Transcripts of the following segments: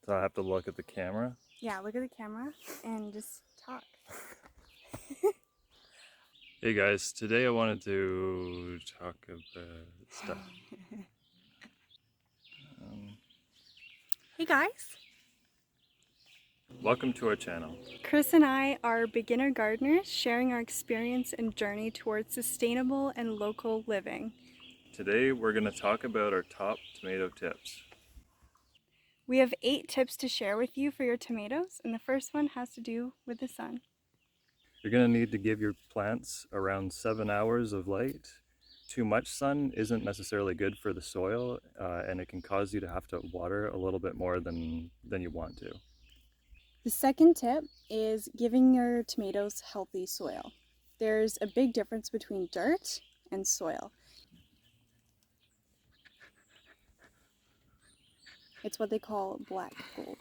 So I have to look at the camera? Yeah, look at the camera and just talk. Hey guys, today I wanted to talk about stuff. Um, Hey guys! Welcome to our channel. Chris and I are beginner gardeners sharing our experience and journey towards sustainable and local living. Today we're going to talk about our top tomato tips. We have 8 tips to share with you for your tomatoes, and the first one has to do with the sun. You're going to need to give your plants around 7 hours of light. Too much sun isn't necessarily good for the soil, and it can cause you to have to water a little bit more than you want to. The second tip is giving your tomatoes healthy soil. There's a big difference between dirt and soil. It's what they call black gold.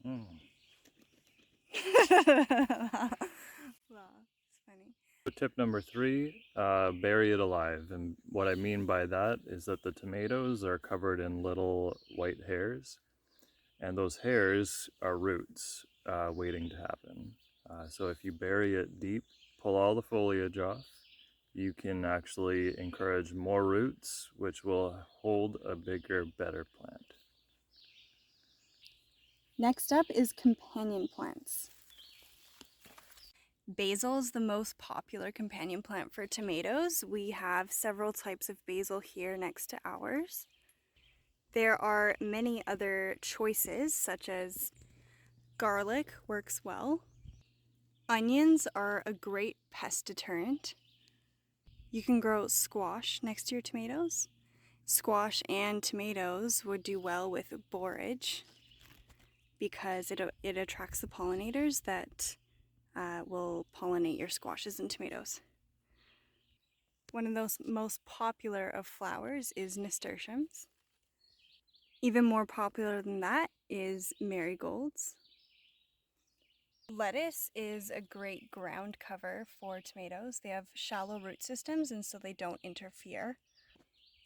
Mm. Wow, it's funny. So tip number 3, bury it alive. And what I mean by that is that the tomatoes are covered in little white hairs, and those hairs are roots waiting to happen. So if you bury it deep, pull all the foliage off, you can actually encourage more roots, which will hold a bigger, better plant. Next up is companion plants. Basil is the most popular companion plant for tomatoes. We have several types of basil here next to ours. There are many other choices, such as garlic works well. Onions are a great pest deterrent. You can grow squash next to your tomatoes. Squash and tomatoes would do well with borage because it attracts the pollinators that will pollinate your squashes and tomatoes. One of those most popular of flowers is nasturtiums. Even more popular than that is marigolds. Lettuce is a great ground cover for tomatoes. They have shallow root systems and so they don't interfere.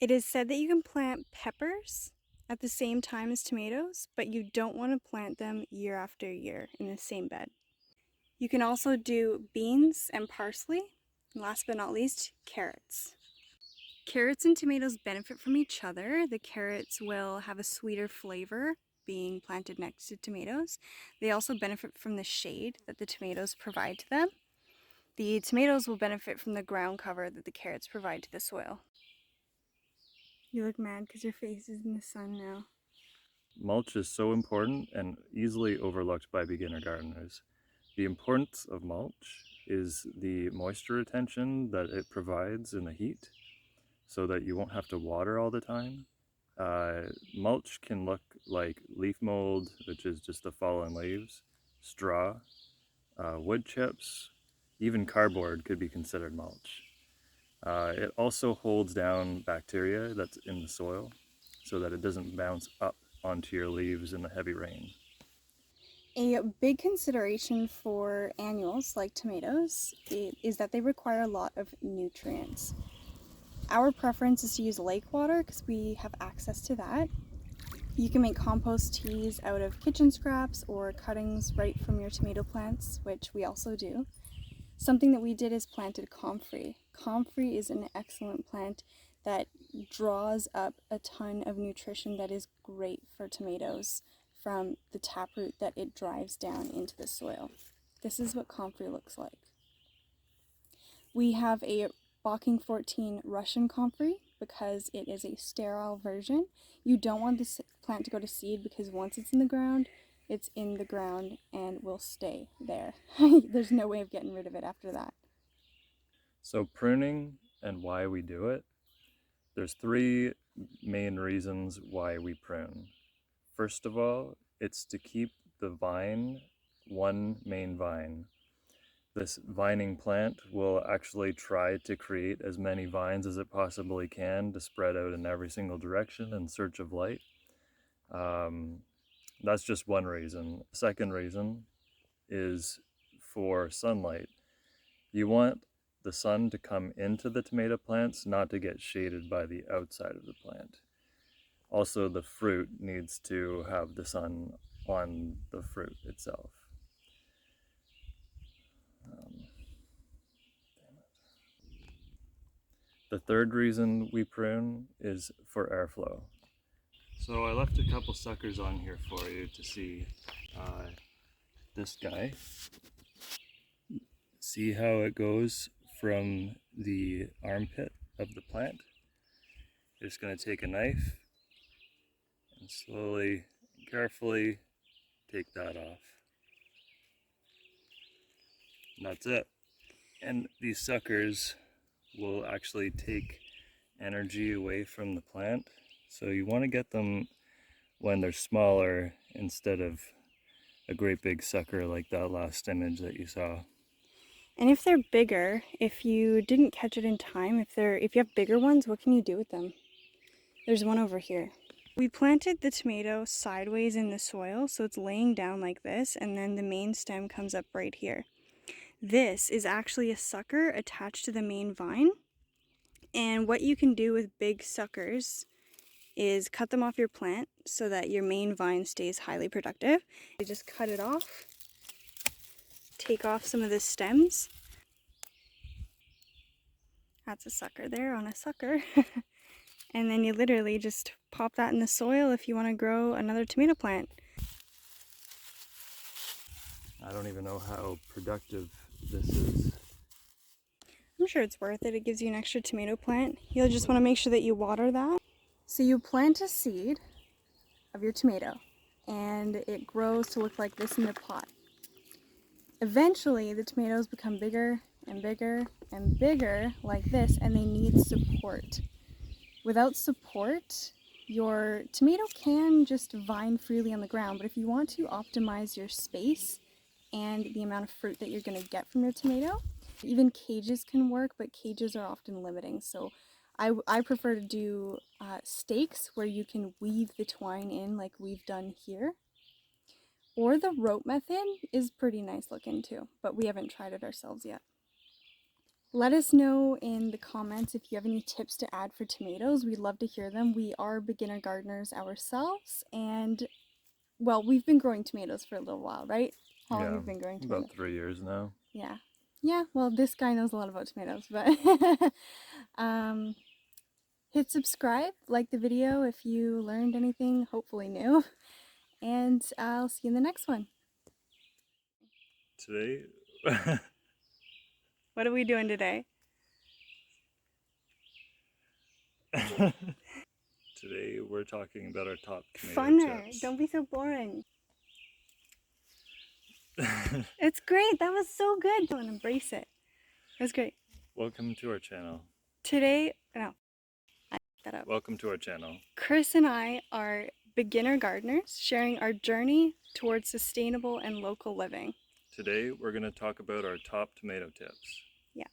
It is said that you can plant peppers at the same time as tomatoes, but you don't want to plant them year after year in the same bed. You can also do beans and parsley, and last but not least, carrots. Carrots and tomatoes benefit from each other. The carrots will have a sweeter flavor being planted next to tomatoes. They also benefit from the shade that the tomatoes provide to them. The tomatoes will benefit from the ground cover that the carrots provide to the soil. You look mad because your face is in the sun now. Mulch is so important and easily overlooked by beginner gardeners. The importance of mulch is the moisture retention that it provides in the heat so that you won't have to water all the time. Mulch can look like leaf mold, which is just the fallen leaves, straw, wood chips, even cardboard could be considered mulch. It also holds down bacteria that's in the soil so that it doesn't bounce up onto your leaves in the heavy rain. A big consideration for annuals like tomatoes is that they require a lot of nutrients. Our preference is to use lake water because we have access to that. You can make compost teas out of kitchen scraps or cuttings right from your tomato plants, which we also do. Something that we did is planted comfrey. Comfrey is an excellent plant that draws up a ton of nutrition that is great for tomatoes from the taproot that it drives down into the soil. This is what comfrey looks like. We have a Bocking 14 Russian comfrey because it is a sterile version. You don't want this plant to go to seed because once it's in the ground and will stay there. There's no way of getting rid of it after that. So pruning and why we do it. There's 3 main reasons why we prune. First of all, it's to keep the vine one main vine. This vining plant will actually try to create as many vines as it possibly can to spread out in every single direction in search of light. That's just one reason. Second reason is for sunlight. You want the sun to come into the tomato plants, not to get shaded by the outside of the plant. Also, the fruit needs to have the sun on the fruit itself. The third reason we prune is for airflow. So I left a couple suckers on here for you to see. This guy. See how it goes from the armpit of the plant? Just going to take a knife and slowly, carefully take that off. And that's it. And these suckers will actually take energy away from the plant. So you want to get them when they're smaller instead of a great big sucker like that last image that you saw. And if they're bigger, if you didn't catch it in time, if you have bigger ones, what can you do with them? There's one over here. We planted the tomato sideways in the soil, so it's laying down like this, and then the main stem comes up right here. This is actually a sucker attached to the main vine. And what you can do with big suckers is cut them off your plant so that your main vine stays highly productive. You just cut it off, take off some of the stems. That's a sucker there on a sucker. And then you literally just pop that in the soil if you want to grow another tomato plant. I don't even know how productive this is. I'm sure it's worth it. It gives you an extra tomato plant. You'll just want to make sure that you water that. So you plant a seed of your tomato and it grows to look like this in the pot. Eventually the tomatoes become bigger and bigger and bigger like this, and they need support. Without support, your tomato can just vine freely on the ground, but if you want to optimize your space and the amount of fruit that you're going to get from your tomato, even cages can work, but cages are often limiting. So I prefer to do stakes where you can weave the twine in like we've done here. Or the rope method is pretty nice looking too, but we haven't tried it ourselves yet. Let us know in the comments if you have any tips to add for tomatoes. We'd love to hear them. We are beginner gardeners ourselves, and well, we've been growing tomatoes for a little while, right? How long have you been growing tomatoes? About 3 years now. Yeah. Yeah, well, this guy knows a lot about tomatoes, but hit subscribe, like the video if you learned anything hopefully new, and I'll see you in the next one. Today, What are we doing today? today we're talking about our top tomato Funner. tips. Don't be so boring. It's great. That was so good. Don't embrace it. It was great. Welcome to our channel. Today, no, I fucked that up. Welcome to our channel. Chris and I are beginner gardeners sharing our journey towards sustainable and local living. Today we're going to talk about our top tomato tips. Yeah.